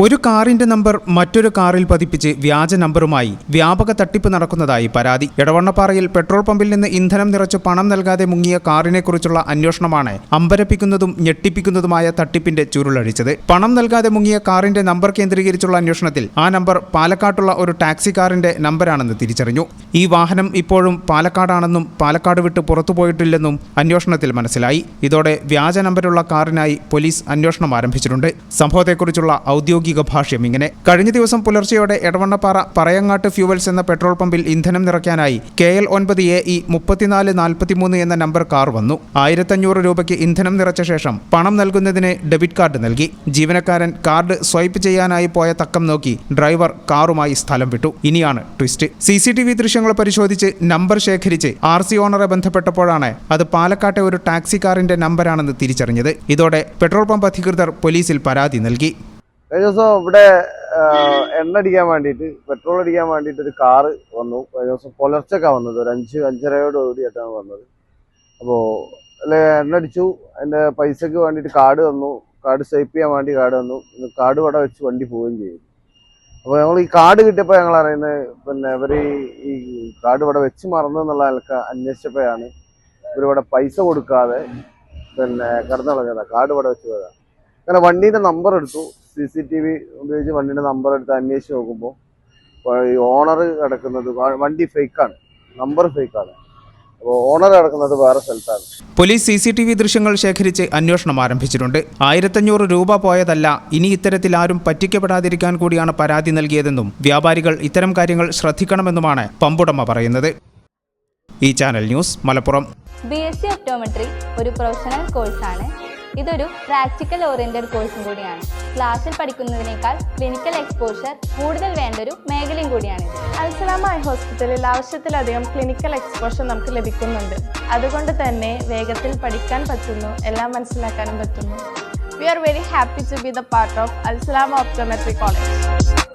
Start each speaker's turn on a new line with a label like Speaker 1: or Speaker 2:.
Speaker 1: ഒരു കാറിന്റെ നമ്പർ മറ്റൊരു കാറിൽ പതിപ്പിച്ച് വ്യാജ നമ്പറുമായി വ്യാപക തട്ടിപ്പ് നടക്കുന്നതായി പരാതി. എടവണ്ണപ്പാറയിൽ പെട്രോൾ പമ്പിൽ നിന്ന് ഇന്ധനം നിറച്ച് പണം നൽകാതെ മുങ്ങിയ കാറിനെക്കുറിച്ചുള്ള അന്വേഷണമാണ് അമ്പരപ്പിക്കുന്നതും ഞെട്ടിപ്പിക്കുന്നതുമായ തട്ടിപ്പിന്റെ ചുരുളഴിച്ചത്. പണം നൽകാതെ മുങ്ങിയ കാറിന്റെ നമ്പർ കേന്ദ്രീകരിച്ചുള്ള അന്വേഷണത്തിൽ ആ നമ്പർ പാലക്കാട്ടുള്ള ഒരു ടാക്സി കാറിന്റെ നമ്പരാണെന്ന് തിരിച്ചറിഞ്ഞു. ഈ വാഹനം ഇപ്പോഴും പാലക്കാടാണെന്നും പാലക്കാട് വിട്ട് പുറത്തുപോയിട്ടില്ലെന്നും അന്വേഷണത്തിൽ മനസ്സിലായി. ഇതോടെ വ്യാജ നമ്പരുള്ള കാറിനായി പോലീസ് അന്വേഷണം ആരംഭിച്ചിട്ടുണ്ട്. സംഭവത്തെക്കുറിച്ചുള്ള ഔദ്യോഗിക ഭാഷ്യം ഇങ്ങനെ: കഴിഞ്ഞ ദിവസം പുലർച്ചെയോടെ എടവണ്ണപ്പാറ പറയങ്ങാട്ട് ഫ്യൂവൽസ് എന്ന പെട്രോൾ പമ്പിൽ ഇന്ധനം നിറയ്ക്കാനായി KL 9AE 3443 എന്ന നമ്പർ കാർ വന്നു. 1500 രൂപയ്ക്ക് ഇന്ധനം നിറച്ച ശേഷം പണം നൽകുന്നതിന് ഡെബിറ്റ് കാർഡ് നൽകി. ജീവനക്കാരൻ കാർഡ് സ്വൈപ്പ് ചെയ്യാനായി പോയ തക്കം നോക്കി ഡ്രൈവർ കാറുമായി സ്ഥലം വിട്ടു. ഇനിയാണ് ട്വിസ്റ്റ്. CCTV ദൃശ്യങ്ങൾ പരിശോധിച്ച് നമ്പർ ശേഖരിച്ച് RC ഓണറെ ബന്ധപ്പെട്ടപ്പോഴാണ് അത് പാലക്കാട്ടെ ഒരു ടാക്സി കാറിന്റെ നമ്പരാണെന്ന് തിരിച്ചറിഞ്ഞത്. ഇതോടെ പെട്രോൾ പമ്പ് അധികൃതർ പോലീസിൽ പരാതി നൽകി.
Speaker 2: കഴിഞ്ഞ ദിവസം ഇവിടെ എണ്ണ അടിക്കാൻ വേണ്ടിയിട്ട് പെട്രോൾ അടിക്കാൻ വേണ്ടിയിട്ട് ഒരു കാറ് വന്നു. കഴിഞ്ഞ ദിവസം പുലർച്ചൊക്കെ വന്നത്, ഒരു 5-5:30 കൂടിയിട്ടാണ് വന്നത്. അപ്പോൾ എണ്ണ അടിച്ചു, അതിൻ്റെ പൈസക്ക് വേണ്ടിയിട്ട് കാർഡ് തന്നു. കാർഡ് സ്വൈപ്പ് ചെയ്യാൻ വേണ്ടി കാർഡ് തന്നു. കാർഡ് ഇവിടെ വെച്ച് വണ്ടി പോവുകയും ചെയ്തു. അപ്പോൾ ഞങ്ങൾ ഈ കാർഡ് കിട്ടിയപ്പോൾ ഞങ്ങൾ അറിയുന്നത് ഇവർ ഈ കാർഡ് ഇവിടെ വെച്ച് മറന്നു എന്നുള്ള ആൾക്ക് അന്വേഷിച്ചപ്പോഴാണ് ഇവരിവിടെ പൈസ കൊടുക്കാതെ കടന്നു കളഞ്ഞതാണ്. കാർഡ് ഇവിടെ വെച്ച് പോയതാണ്. അങ്ങനെ വണ്ടീൻ്റെ നമ്പർ എടുത്തു, CCTV ഉപയോഗിച്ച് വണ്ടീൻ്റെ നമ്പർ എടുത്ത് അന്വേഷിച്ച് നോക്കുമ്പോൾ ഈ ഓണർ കിടക്കുന്നത്, വണ്ടി ഫേക്കാണ്, നമ്പർ ഫേക്കാണ്. അപ്പോൾ ഓണർ കിടക്കുന്നത് വേറെ സ്ഥലത്താണ്.
Speaker 1: പോലീസ് CCTV ദൃശ്യങ്ങൾ ശേഖരിച്ച് അന്വേഷണം ആരംഭിച്ചിട്ടുണ്ട്. 1500 രൂപ പോയതല്ല, ഇനി ഇത്തരത്തിൽ ആരും പറ്റിക്കപ്പെടാതിരിക്കാൻ കൂടിയാണ് പരാതി നൽകിയതെന്നും വ്യാപാരികൾ ഇത്തരം കാര്യങ്ങൾ ശ്രദ്ധിക്കണമെന്നുമാണ് പമ്പുടമ പറയുന്നത്. ഈ channel news Malappuram.
Speaker 3: BSc optometry ഒരു പ്രൊഫഷണൽ കോഴ്സാണ്. ഇതൊരു പ്രാക്ടിക്കൽ ഓറിയന്റഡ് കോഴ്സും കൂടിയാണ്. ക്ലാസ്സിൽ പഠിക്കുന്നതിനേക്കാൾ ക്ലിനിക്കൽ എക്സ്പോഷർ കൂടുതൽ വേണ്ടൊരു മേഖലയും കൂടിയാണ്.
Speaker 4: അൽസലാമ ഐ ഹോസ്പിറ്റലിൽ ആവശ്യത്തിലധികം ക്ലിനിക്കൽ എക്സ്പോഷർ നമുക്ക് ലഭിക്കുന്നുണ്ട്. അതുകൊണ്ട് തന്നെ വേഗത്തിൽ പഠിക്കാൻ പറ്റുന്നു, എല്ലാം മനസ്സിലാക്കാനും പറ്റുന്നു. We are very happy to be the part of Al Salama Optometry College.